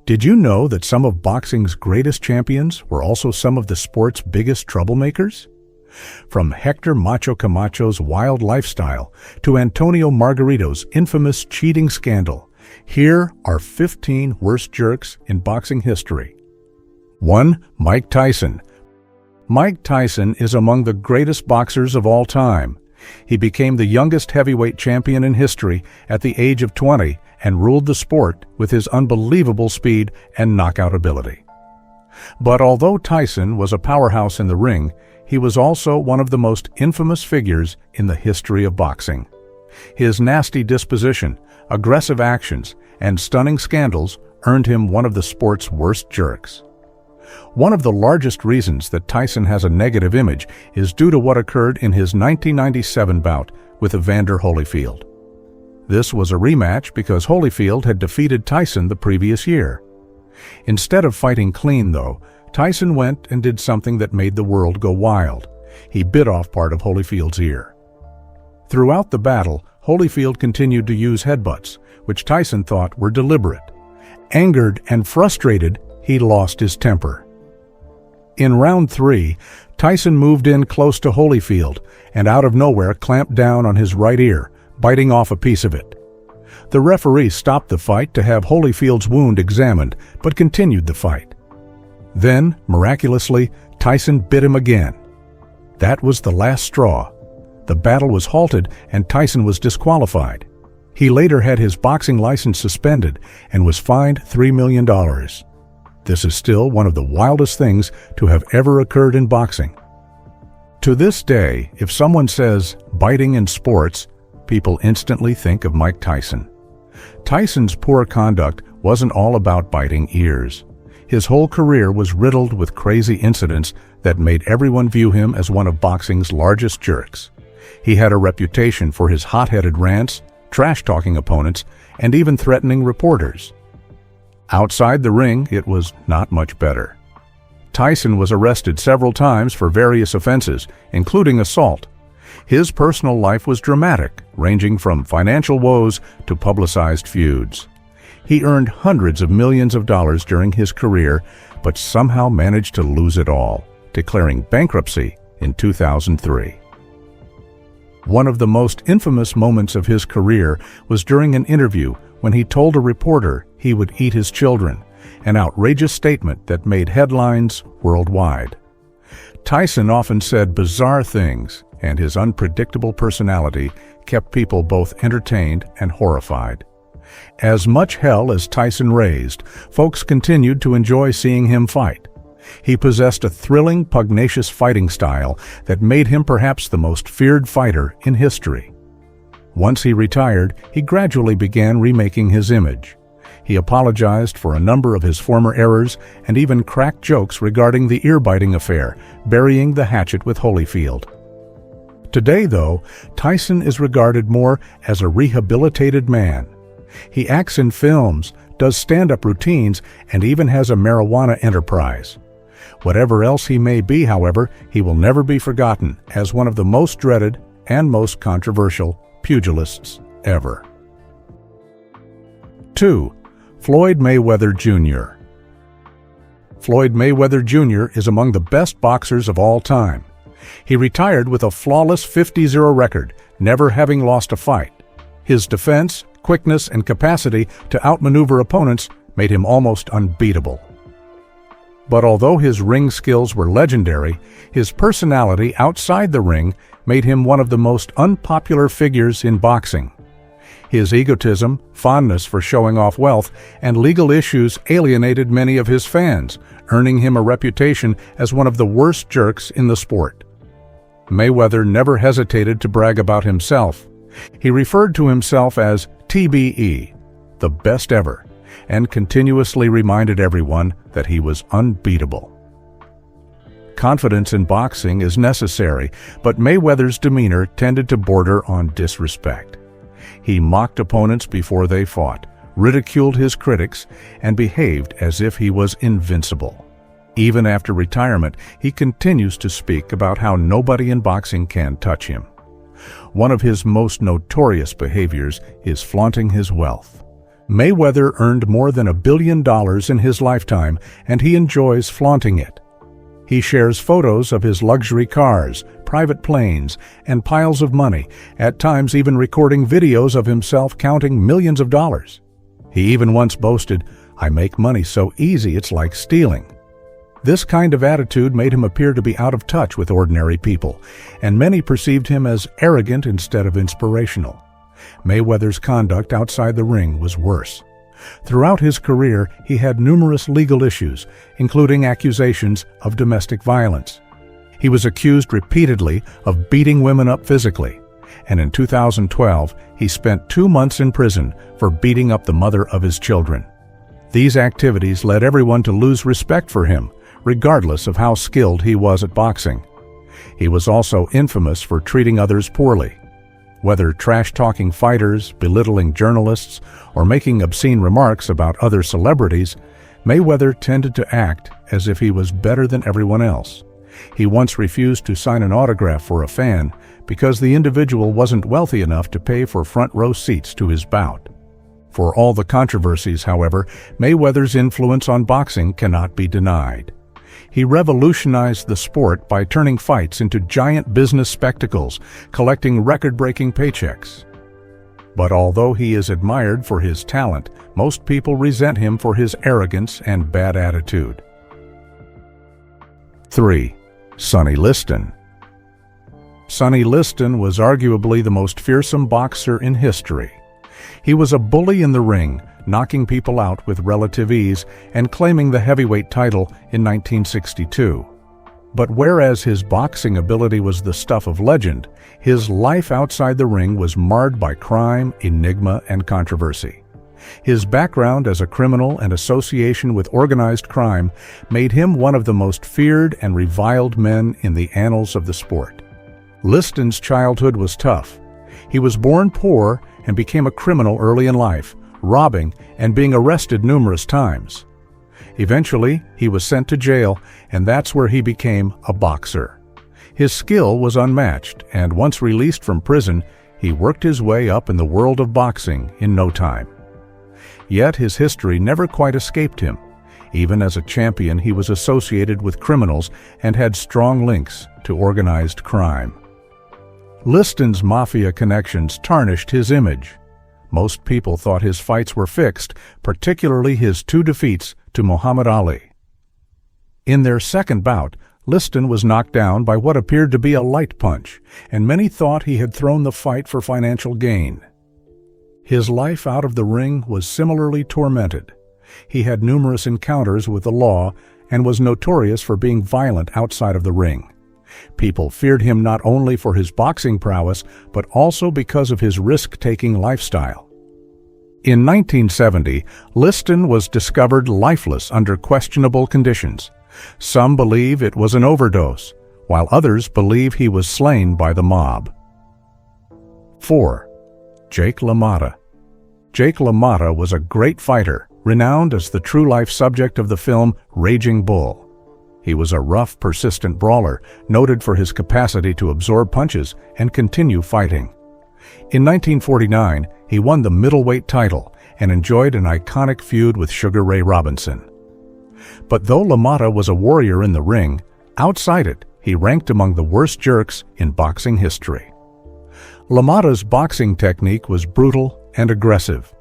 Did you know that some of boxing's greatest champions were also some of the sport's biggest troublemakers? From Hector Macho Camacho's wild lifestyle to Antonio Margarito's infamous cheating scandal, here are 15 worst jerks in boxing history. 1. Mike Tyson. Mike Tyson is among the greatest boxers of all time. He became the youngest heavyweight champion in history at the age of 20 and ruled the sport with his unbelievable speed and knockout ability. But although Tyson was a powerhouse in the ring, he was also one of the most infamous figures in the history of boxing. His nasty disposition, aggressive actions, and stunning scandals earned him one of the sport's worst jerks. One of the largest reasons that Tyson has a negative image is due to what occurred in his 1997 bout with Evander Holyfield. This was a rematch because Holyfield had defeated Tyson the previous year. Instead of fighting clean, though, Tyson went and did something that made the world go wild. He bit off part of Holyfield's ear. Throughout the battle, Holyfield continued to use headbutts, which Tyson thought were deliberate. Angered and frustrated, he lost his temper. In round 3, Tyson moved in close to Holyfield and out of nowhere clamped down on his right ear, biting off a piece of it. The referee stopped the fight to have Holyfield's wound examined, but continued the fight. Then, miraculously, Tyson bit him again. That was the last straw. The battle was halted and Tyson was disqualified. He later had his boxing license suspended and was fined $3 million. This is still one of the wildest things to have ever occurred in boxing. To this day, if someone says biting in sports, people instantly think of Mike Tyson. Tyson's poor conduct wasn't all about biting ears. His whole career was riddled with crazy incidents that made everyone view him as one of boxing's largest jerks. He had a reputation for his hot-headed rants, trash-talking opponents, and even threatening reporters. Outside the ring, it was not much better. Tyson was arrested several times for various offenses, including assault. His personal life was dramatic, ranging from financial woes to publicized feuds. He earned hundreds of millions of dollars during his career, but somehow managed to lose it all, declaring bankruptcy in 2003. One of the most infamous moments of his career was during an interview when he told a reporter he would eat his children, an outrageous statement that made headlines worldwide. Tyson often said bizarre things, and his unpredictable personality kept people both entertained and horrified. As much hell as Tyson raised, folks continued to enjoy seeing him fight. He possessed a thrilling, pugnacious fighting style that made him perhaps the most feared fighter in history. Once he retired, he gradually began remaking his image. He apologized for a number of his former errors and even cracked jokes regarding the ear-biting affair, burying the hatchet with Holyfield. Today, though, Tyson is regarded more as a rehabilitated man. He acts in films, does stand-up routines, and even has a marijuana enterprise. Whatever else he may be, however, he will never be forgotten as one of the most dreaded and most controversial pugilists ever. 2. Floyd Mayweather Jr. Floyd Mayweather Jr. is among the best boxers of all time. He retired with a flawless 50-0 record, never having lost a fight. His defense, quickness, and capacity to outmaneuver opponents made him almost unbeatable. But although his ring skills were legendary, his personality outside the ring made him one of the most unpopular figures in boxing. His egotism, fondness for showing off wealth, and legal issues alienated many of his fans, earning him a reputation as one of the worst jerks in the sport. Mayweather never hesitated to brag about himself. He referred to himself as TBE, the best ever, and continuously reminded everyone that he was unbeatable. Confidence in boxing is necessary, but Mayweather's demeanor tended to border on disrespect. He mocked opponents before they fought, ridiculed his critics, and behaved as if he was invincible. Even after retirement, he continues to speak about how nobody in boxing can touch him. One of his most notorious behaviors is flaunting his wealth. Mayweather earned more than $1 billion in his lifetime, and he enjoys flaunting it. He shares photos of his luxury cars, private planes, and piles of money, at times even recording videos of himself counting millions of dollars. He even once boasted, "I make money so easy it's like stealing." This kind of attitude made him appear to be out of touch with ordinary people, and many perceived him as arrogant instead of inspirational. Mayweather's conduct outside the ring was worse. Throughout his career, he had numerous legal issues, including accusations of domestic violence. He was accused repeatedly of beating women up physically, and in 2012, he spent 2 months in prison for beating up the mother of his children. These activities led everyone to lose respect for him, regardless of how skilled he was at boxing. He was also infamous for treating others poorly. Whether trash-talking fighters, belittling journalists, or making obscene remarks about other celebrities, Mayweather tended to act as if he was better than everyone else. He once refused to sign an autograph for a fan because the individual wasn't wealthy enough to pay for front-row seats to his bout. For all the controversies, however, Mayweather's influence on boxing cannot be denied. He revolutionized the sport by turning fights into giant business spectacles, collecting record-breaking paychecks. But although he is admired for his talent, most people resent him for his arrogance and bad attitude. 3. Sonny Liston. Sonny Liston was arguably the most fearsome boxer in history. He was a bully in the ring, knocking people out with relative ease and claiming the heavyweight title in 1962. But whereas his boxing ability was the stuff of legend, his life outside the ring was marred by crime, enigma, and controversy. His background as a criminal and association with organized crime made him one of the most feared and reviled men in the annals of the sport. Liston's childhood was tough. He was born poor and became a criminal early in life, robbing and being arrested numerous times. Eventually, he was sent to jail, and that's where he became a boxer. His skill was unmatched, and once released from prison, he worked his way up in the world of boxing in no time. Yet his history never quite escaped him. Even as a champion, he was associated with criminals and had strong links to organized crime. Liston's mafia connections tarnished his image. Most people thought his fights were fixed, particularly his 2 defeats to Muhammad Ali. In their second bout, Liston was knocked down by what appeared to be a light punch, and many thought he had thrown the fight for financial gain. His life out of the ring was similarly tormented. He had numerous encounters with the law and was notorious for being violent outside of the ring. People feared him not only for his boxing prowess, but also because of his risk-taking lifestyle. In 1970, Liston was discovered lifeless under questionable conditions. Some believe it was an overdose, while others believe he was slain by the mob. 4. Jake LaMotta. Jake LaMotta was a great fighter, renowned as the true-life subject of the film Raging Bull. He was a rough, persistent brawler, noted for his capacity to absorb punches and continue fighting. In 1949, he won the middleweight title and enjoyed an iconic feud with Sugar Ray Robinson. But though LaMotta was a warrior in the ring, outside it, he ranked among the worst jerks in boxing history. LaMotta's boxing technique was brutal and aggressive.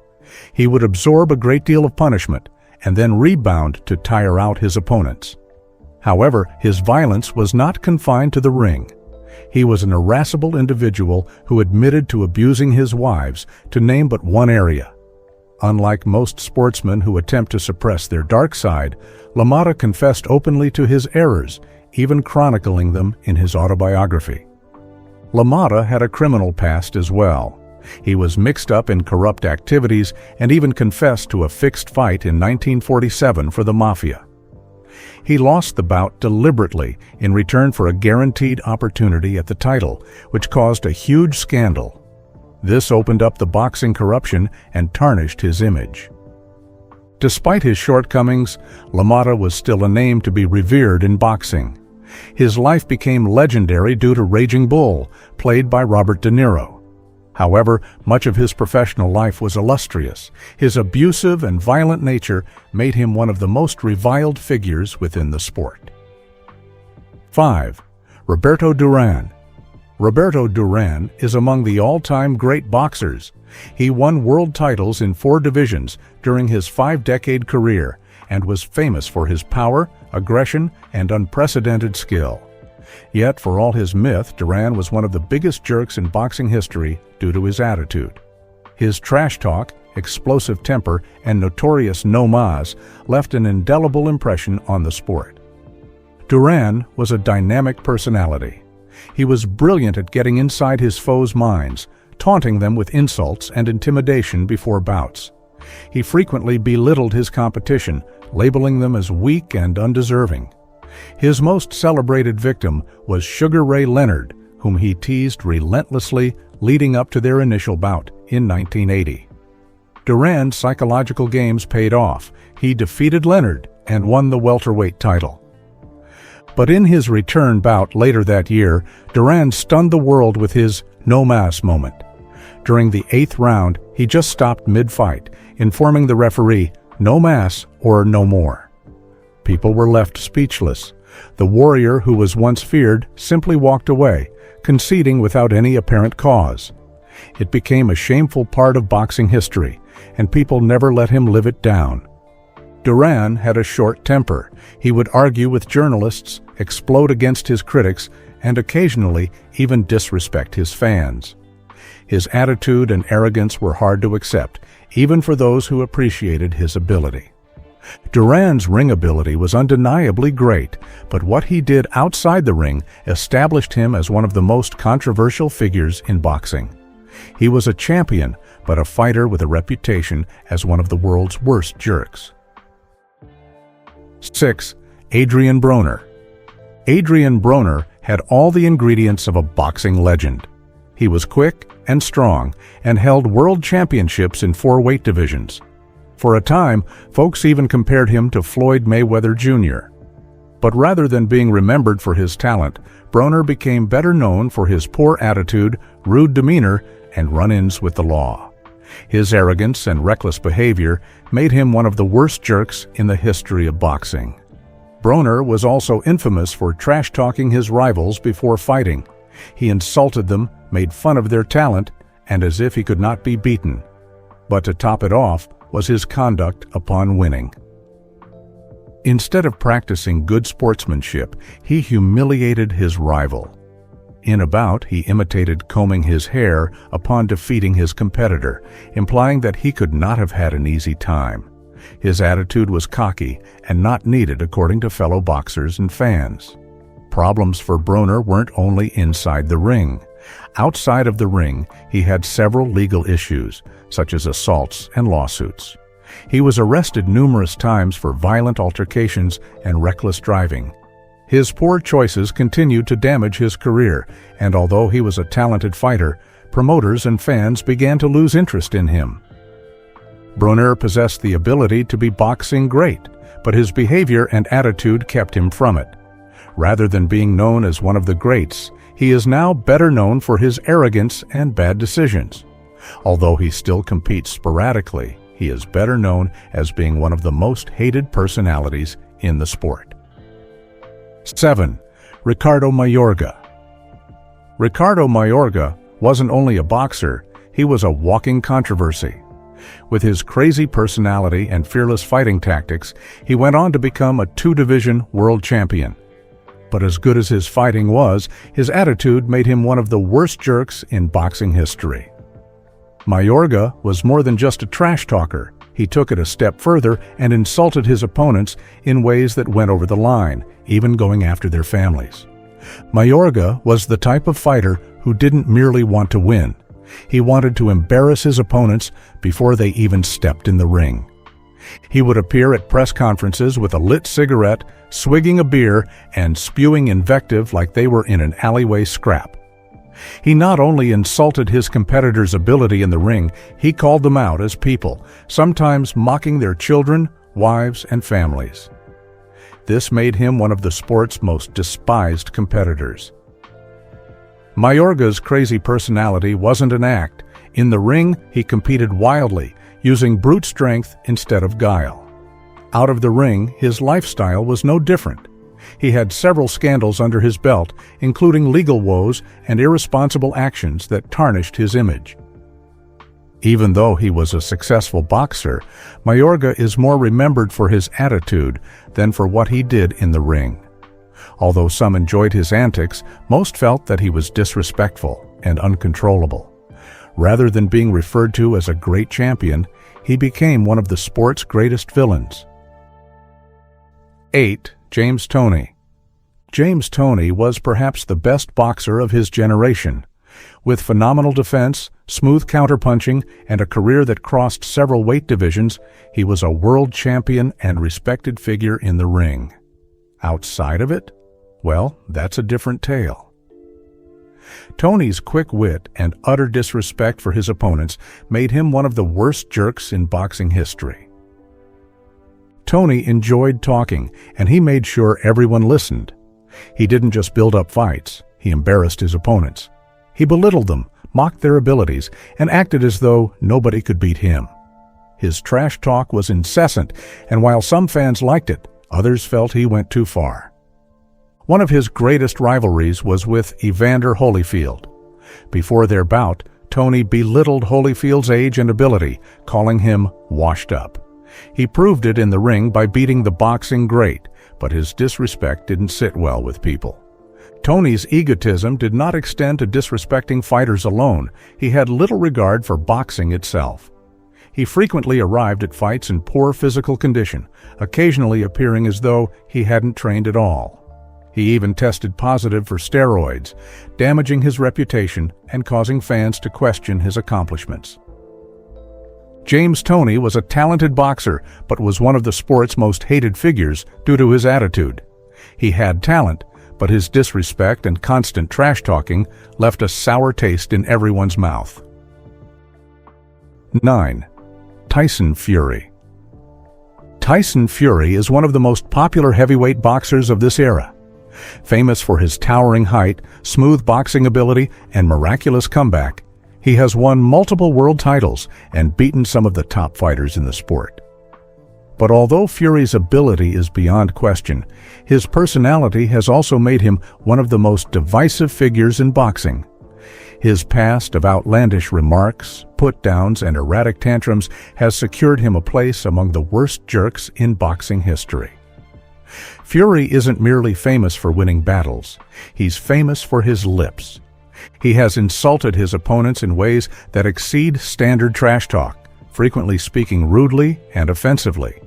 He would absorb a great deal of punishment and then rebound to tire out his opponents. However, his violence was not confined to the ring. He was an irascible individual who admitted to abusing his wives, to name but one area. Unlike most sportsmen who attempt to suppress their dark side, LaMotta confessed openly to his errors, even chronicling them in his autobiography. LaMotta had a criminal past as well. He was mixed up in corrupt activities and even confessed to a fixed fight in 1947 for the mafia. He lost the bout deliberately in return for a guaranteed opportunity at the title, which caused a huge scandal. This opened up the boxing corruption and tarnished his image. Despite his shortcomings, LaMotta was still a name to be revered in boxing. His life became legendary due to Raging Bull, played by Robert De Niro. However, much of his professional life was illustrious. His abusive and violent nature made him one of the most reviled figures within the sport. 5. Roberto Duran. Roberto Duran is among the all-time great boxers. He won world titles in 4 divisions during his 5-decade career and was famous for his power, aggression, and unprecedented skill. Yet, for all his myth, Duran was one of the biggest jerks in boxing history due to his attitude. His trash talk, explosive temper, and notorious no-mas left an indelible impression on the sport. Duran was a dynamic personality. He was brilliant at getting inside his foes' minds, taunting them with insults and intimidation before bouts. He frequently belittled his competition, labeling them as weak and undeserving. His most celebrated victim was Sugar Ray Leonard, whom he teased relentlessly leading up to their initial bout in 1980. Duran's psychological games paid off. He defeated Leonard and won the welterweight title. But in his return bout later that year, Duran stunned the world with his no-mas moment. During the 8th round, he just stopped mid-fight, informing the referee, "No mas or no more." People were left speechless. The warrior who was once feared simply walked away, conceding without any apparent cause. It became a shameful part of boxing history, and people never let him live it down. Duran had a short temper. He would argue with journalists, explode against his critics, and occasionally even disrespect his fans. His attitude and arrogance were hard to accept, even for those who appreciated his ability. Duran's ring ability was undeniably great, but what he did outside the ring established him as one of the most controversial figures in boxing. He was a champion, but a fighter with a reputation as one of the world's worst jerks. 6. Adrian Broner. Adrian Broner had all the ingredients of a boxing legend. He was quick and strong and held world championships in 4 weight divisions. For a time, folks even compared him to Floyd Mayweather Jr. But rather than being remembered for his talent, Broner became better known for his poor attitude, rude demeanor, and run-ins with the law. His arrogance and reckless behavior made him one of the worst jerks in the history of boxing. Broner was also infamous for trash-talking his rivals before fighting. He insulted them, made fun of their talent, and as if he could not be beaten. But to top it off was his conduct upon winning. Instead of practicing good sportsmanship, he humiliated his rival. In a bout, he imitated combing his hair upon defeating his competitor, implying that he could not have had an easy time. His attitude was cocky and not needed according to fellow boxers and fans. Problems for Broner weren't only inside the ring. Outside of the ring, he had several legal issues, such as assaults and lawsuits. He was arrested numerous times for violent altercations and reckless driving. His poor choices continued to damage his career, and although he was a talented fighter, promoters and fans began to lose interest in him. Broner possessed the ability to be boxing great, but his behavior and attitude kept him from it. Rather than being known as one of the greats, he is now better known for his arrogance and bad decisions. Although he still competes sporadically, he is better known as being one of the most hated personalities in the sport. 7. Ricardo Mayorga. Ricardo Mayorga wasn't only a boxer, he was a walking controversy. With his crazy personality and fearless fighting tactics, he went on to become a 2-division world champion. But as good as his fighting was, his attitude made him one of the worst jerks in boxing history. Mayorga was more than just a trash talker. He took it a step further and insulted his opponents in ways that went over the line, even going after their families. Mayorga was the type of fighter who didn't merely want to win. He wanted to embarrass his opponents before they even stepped in the ring. He would appear at press conferences with a lit cigarette, swigging a beer, and spewing invective like they were in an alleyway scrap. He not only insulted his competitors' ability in the ring, he called them out as people, sometimes mocking their children, wives, and families. This made him one of the sport's most despised competitors. Mayorga's crazy personality wasn't an act. In the ring, he competed wildly, using brute strength instead of guile. Out of the ring, his lifestyle was no different. He had several scandals under his belt, including legal woes and irresponsible actions that tarnished his image. Even though he was a successful boxer, Mayorga is more remembered for his attitude than for what he did in the ring. Although some enjoyed his antics, most felt that he was disrespectful and uncontrollable. Rather than being referred to as a great champion, he became one of the sport's greatest villains. 8. James Toney. James Toney was perhaps the best boxer of his generation. With phenomenal defense, smooth counterpunching, and a career that crossed several weight divisions, he was a world champion and respected figure in the ring. Outside of it? Well, that's a different tale. Toney's quick wit and utter disrespect for his opponents made him one of the worst jerks in boxing history. Toney enjoyed talking, and he made sure everyone listened. He didn't just build up fights, he embarrassed his opponents. He belittled them, mocked their abilities, and acted as though nobody could beat him. His trash talk was incessant, and while some fans liked it, others felt he went too far. One of his greatest rivalries was with Evander Holyfield. Before their bout, Toney belittled Holyfield's age and ability, calling him washed up. He proved it in the ring by beating the boxing great, but his disrespect didn't sit well with people. Toney's egotism did not extend to disrespecting fighters alone. He had little regard for boxing itself. He frequently arrived at fights in poor physical condition, occasionally appearing as though he hadn't trained at all. He even tested positive for steroids, damaging his reputation and causing fans to question his accomplishments. James Toney was a talented boxer, but was one of the sport's most hated figures due to his attitude. He had talent, but his disrespect and constant trash-talking left a sour taste in everyone's mouth. 9. Tyson Fury. Tyson Fury is one of the most popular heavyweight boxers of this era. Famous for his towering height, smooth boxing ability, and miraculous comeback, he has won multiple world titles and beaten some of the top fighters in the sport. But although Fury's ability is beyond question, his personality has also made him one of the most divisive figures in boxing. His past of outlandish remarks, put-downs, and erratic tantrums has secured him a place among the worst jerks in boxing history. Fury isn't merely famous for winning battles. He's famous for his lips. He has insulted his opponents in ways that exceed standard trash talk, frequently speaking rudely and offensively.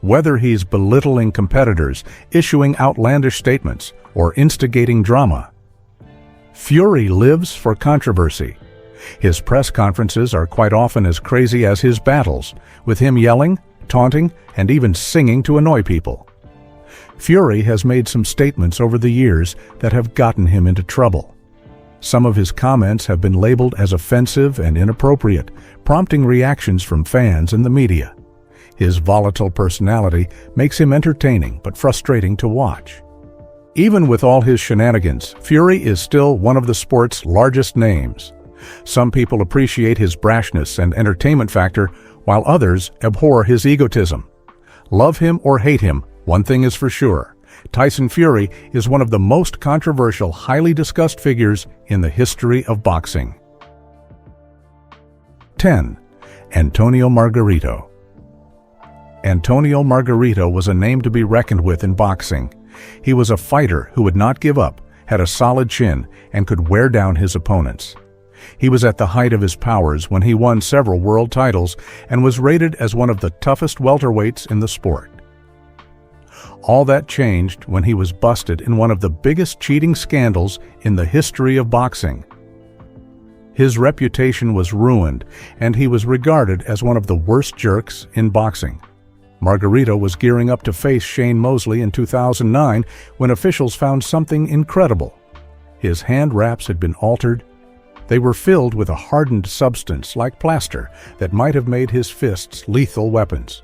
Whether he's belittling competitors, issuing outlandish statements, or instigating drama, Fury lives for controversy. His press conferences are quite often as crazy as his battles, with him yelling, taunting, and even singing to annoy people. Fury has made some statements over the years that have gotten him into trouble. Some of his comments have been labeled as offensive and inappropriate, prompting reactions from fans and the media. His volatile personality makes him entertaining but frustrating to watch. Even with all his shenanigans, Fury is still one of the sport's largest names. Some people appreciate his brashness and entertainment factor, while others abhor his egotism. Love him or hate him, one thing is for sure: Tyson Fury is one of the most controversial, highly discussed figures in the history of boxing. 10. Antonio Margarito. Antonio Margarito was a name to be reckoned with in boxing. He was a fighter who would not give up, had a solid chin, and could wear down his opponents. He was at the height of his powers when he won several world titles and was rated as one of the toughest welterweights in the sport. All that changed when he was busted in one of the biggest cheating scandals in the history of boxing. His reputation was ruined, and he was regarded as one of the worst jerks in boxing. Margarito was gearing up to face Shane Mosley in 2009 when officials found something incredible. His hand wraps had been altered. They were filled with a hardened substance like plaster that might have made his fists lethal weapons.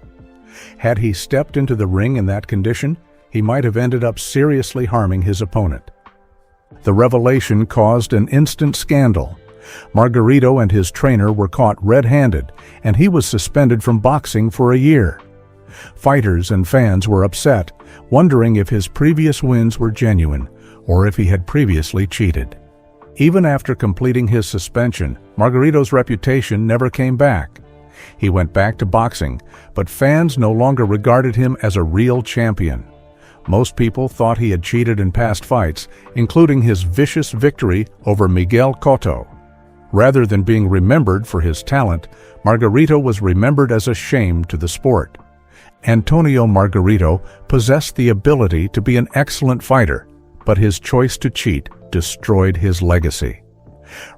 Had he stepped into the ring in that condition, he might have ended up seriously harming his opponent. The revelation caused an instant scandal. Margarito and his trainer were caught red-handed, and he was suspended from boxing for a year. Fighters and fans were upset, wondering if his previous wins were genuine or if he had previously cheated. Even after completing his suspension, Margarito's reputation never came back. He went back to boxing, but fans no longer regarded him as a real champion. Most people thought he had cheated in past fights, including his vicious victory over Miguel Cotto. Rather than being remembered for his talent, Margarito was remembered as a shame to the sport. Antonio Margarito possessed the ability to be an excellent fighter, but his choice to cheat destroyed his legacy.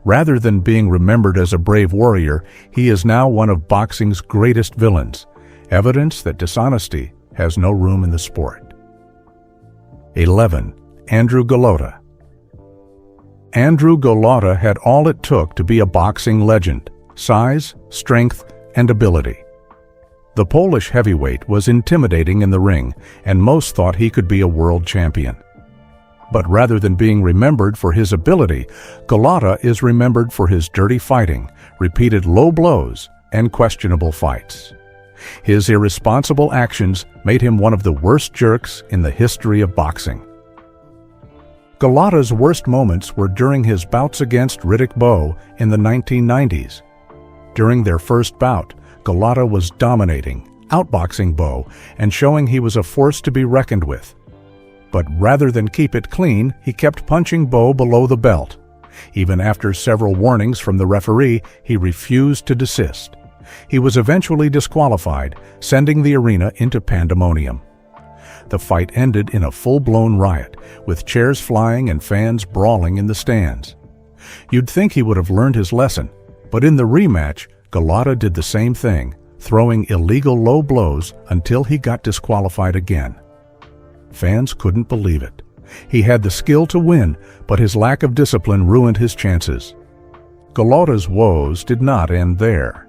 Rather than being remembered as a brave warrior, he is now one of boxing's greatest villains, evidence that dishonesty has no room in the sport. 11. Andrew Golota. Andrew Golota had all it took to be a boxing legend: size, strength, and ability. The Polish heavyweight was intimidating in the ring, and most thought he could be a world champion. But rather than being remembered for his ability, Golota is remembered for his dirty fighting, repeated low blows, and questionable fights. His irresponsible actions made him one of the worst jerks in the history of boxing. Golota's worst moments were during his bouts against Riddick Bowe in the 1990s. During their first bout, Golota was dominating, outboxing Bowe, and showing he was a force to be reckoned with. But rather than keep it clean, he kept punching Bowe below the belt. Even after several warnings from the referee, he refused to desist. He was eventually disqualified, sending the arena into pandemonium. The fight ended in a full-blown riot, with chairs flying and fans brawling in the stands. You'd think he would have learned his lesson, but in the rematch, Golota did the same thing, throwing illegal low blows until he got disqualified again. Fans couldn't believe it. He had the skill to win, but his lack of discipline ruined his chances. Golota's woes did not end there.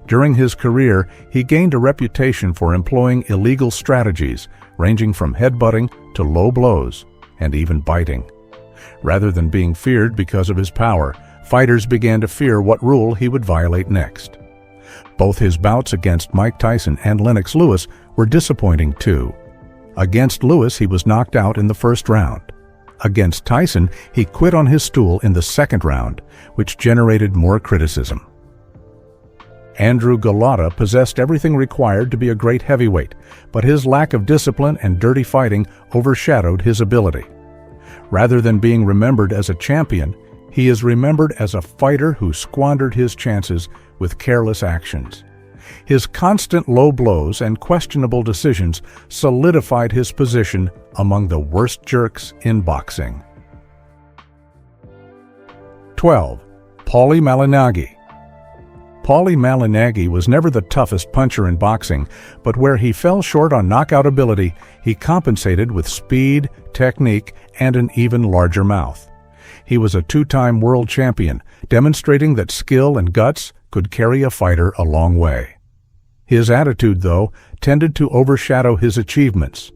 During his career, he gained a reputation for employing illegal strategies, ranging from headbutting to low blows, and even biting. Rather than being feared because of his power, fighters began to fear what rule he would violate next. Both his bouts against Mike Tyson and Lennox Lewis were disappointing too. Against Lewis, he was knocked out in the first round. Against Tyson, he quit on his stool in the second round, which generated more criticism. Andrew Golota possessed everything required to be a great heavyweight, but his lack of discipline and dirty fighting overshadowed his ability. Rather than being remembered as a champion, he is remembered as a fighter who squandered his chances with careless actions. His constant low blows and questionable decisions solidified his position among the worst jerks in boxing. 12. Paulie Malignaggi. Paulie Malignaggi was never the toughest puncher in boxing, but where he fell short on knockout ability, he compensated with speed, technique, and an even larger mouth. He was a two-time world champion, demonstrating that skill and guts could carry a fighter a long way. His attitude, though, tended to overshadow his achievements.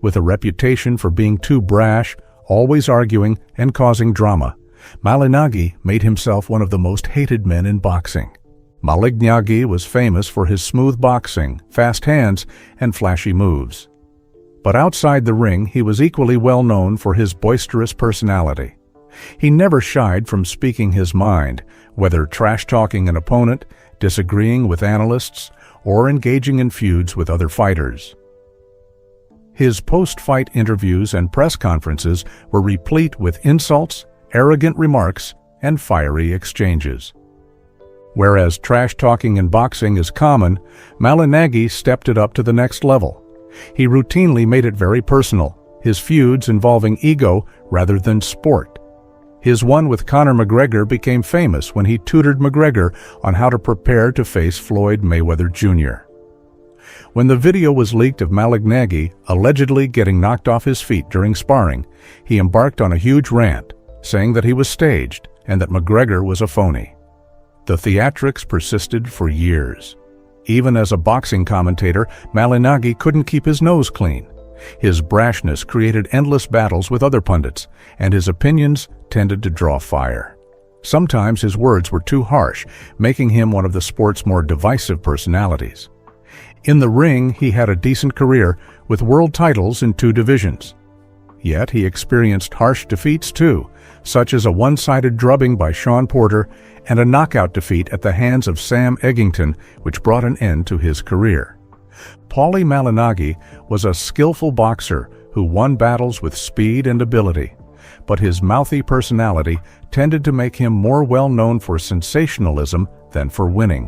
With a reputation for being too brash, always arguing, and causing drama, Malignaggi made himself one of the most hated men in boxing. Malignaggi was famous for his smooth boxing, fast hands, and flashy moves. But outside the ring, he was equally well known for his boisterous personality. He never shied from speaking his mind, whether trash-talking an opponent, disagreeing with analysts, or engaging in feuds with other fighters. His post-fight interviews and press conferences were replete with insults, arrogant remarks, and fiery exchanges. Whereas trash-talking in boxing is common, Malignaggi stepped it up to the next level. He routinely made it very personal, his feuds involving ego rather than sport. His one with Conor McGregor became famous when he tutored McGregor on how to prepare to face Floyd Mayweather Jr. When the video was leaked of Malignaggi allegedly getting knocked off his feet during sparring, he embarked on a huge rant, saying that he was staged and that McGregor was a phony. The theatrics persisted for years. Even as a boxing commentator, Malignaggi couldn't keep his nose clean. His brashness created endless battles with other pundits, and his opinions tended to draw fire. Sometimes his words were too harsh, making him one of the sport's more divisive personalities. In the ring, he had a decent career with world titles in 2 divisions. Yet he experienced harsh defeats too, such as a one-sided drubbing by Sean Porter and a knockout defeat at the hands of Sam Eggington, which brought an end to his career. Paulie Malignaggi was a skillful boxer who won battles with speed and ability, but his mouthy personality tended to make him more well-known for sensationalism than for winning.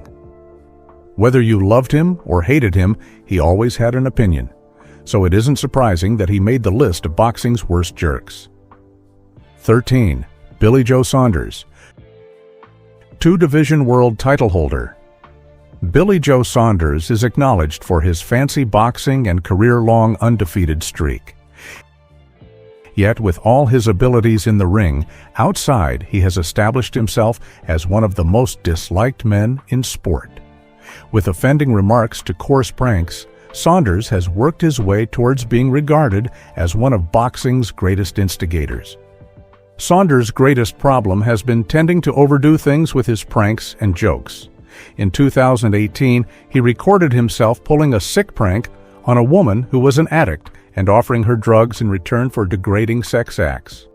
Whether you loved him or hated him, he always had an opinion, so it isn't surprising that he made the list of boxing's worst jerks. 13. Billy Joe Saunders, 2-division world title holder. Billy Joe Saunders is acknowledged for his fancy boxing and career-long undefeated streak. Yet with all his abilities in the ring, outside he has established himself as one of the most disliked men in sport. With offending remarks to coarse pranks, Saunders has worked his way towards being regarded as one of boxing's greatest instigators. Saunders' greatest problem has been tending to overdo things with his pranks and jokes. In 2018, he recorded himself pulling a sick prank on a woman who was an addict and offering her drugs in return for degrading sex acts.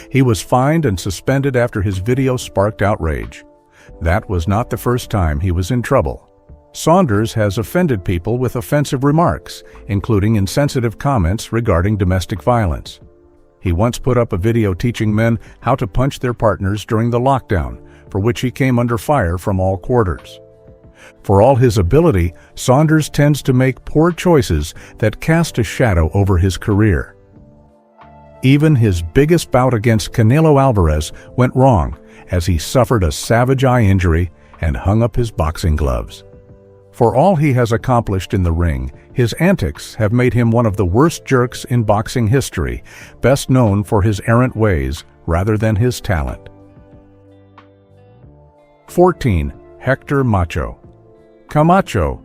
He was fined and suspended after his video sparked outrage. That was not the first time he was in trouble. Saunders has offended people with offensive remarks, including insensitive comments regarding domestic violence. He once put up a video teaching men how to punch their partners during the lockdown, for which he came under fire from all quarters. For all his ability, Saunders tends to make poor choices that cast a shadow over his career. Even his biggest bout against Canelo Alvarez went wrong, as he suffered a savage eye injury and hung up his boxing gloves. For all he has accomplished in the ring, his antics have made him one of the worst jerks in boxing history, best known for his errant ways rather than his talent. 14. Hector Macho. Camacho.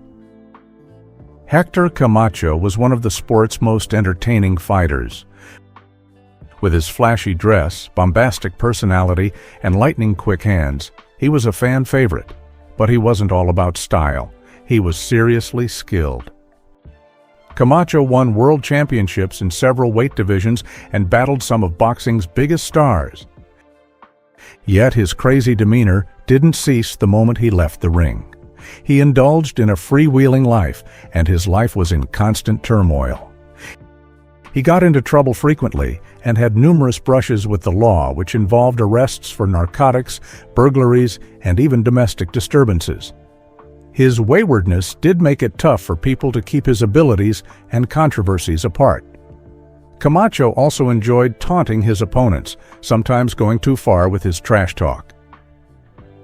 Hector Camacho was one of the sport's most entertaining fighters. With his flashy dress, bombastic personality, and lightning-quick hands, he was a fan favorite. But he wasn't all about style. He was seriously skilled. Camacho won world championships in several weight divisions and battled some of boxing's biggest stars. Yet his crazy demeanor didn't cease the moment he left the ring. He indulged in a freewheeling life, and his life was in constant turmoil. He got into trouble frequently and had numerous brushes with the law, which involved arrests for narcotics, burglaries, and even domestic disturbances. His waywardness did make it tough for people to keep his abilities and controversies apart. Camacho also enjoyed taunting his opponents, sometimes going too far with his trash talk.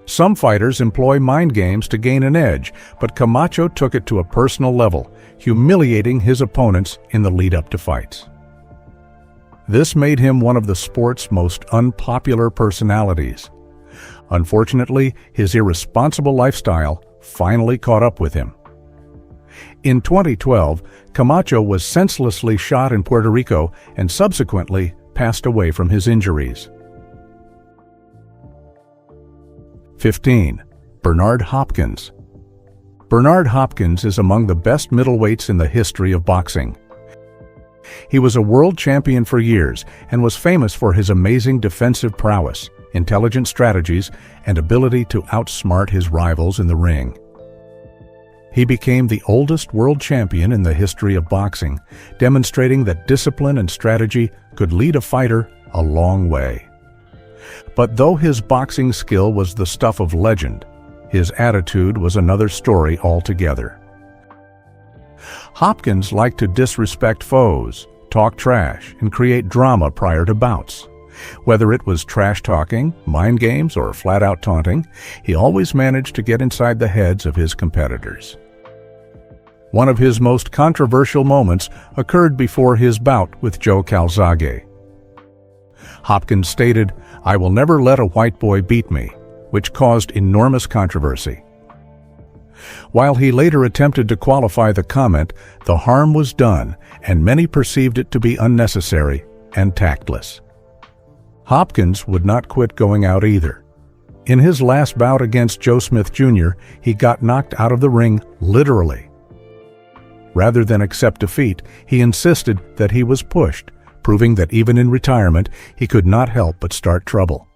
Some fighters employ mind games to gain an edge, but Camacho took it to a personal level, humiliating his opponents in the lead-up to fights. This made him one of the sport's most unpopular personalities. Unfortunately, his irresponsible lifestyle finally caught up with him. In 2012, Camacho was senselessly shot in Puerto Rico and subsequently passed away from his injuries. 15. Bernard Hopkins. Bernard Hopkins is among the best middleweights in the history of boxing. He was a world champion for years and was famous for his amazing defensive prowess, intelligent strategies, and ability to outsmart his rivals in the ring. He became the oldest world champion in the history of boxing, demonstrating that discipline and strategy could lead a fighter a long way. But though his boxing skill was the stuff of legend, his attitude was another story altogether. Hopkins liked to disrespect foes, talk trash, and create drama prior to bouts. Whether it was trash-talking, mind games, or flat-out taunting, he always managed to get inside the heads of his competitors. One of his most controversial moments occurred before his bout with Joe Calzaghe. Hopkins stated, "I will never let a white boy beat me," which caused enormous controversy. While he later attempted to qualify the comment, the harm was done, and many perceived it to be unnecessary and tactless. Hopkins would not quit going out either. In his last bout against Joe Smith Jr., he got knocked out of the ring literally. Rather than accept defeat, he insisted that he was pushed, proving that even in retirement, he could not help but start trouble.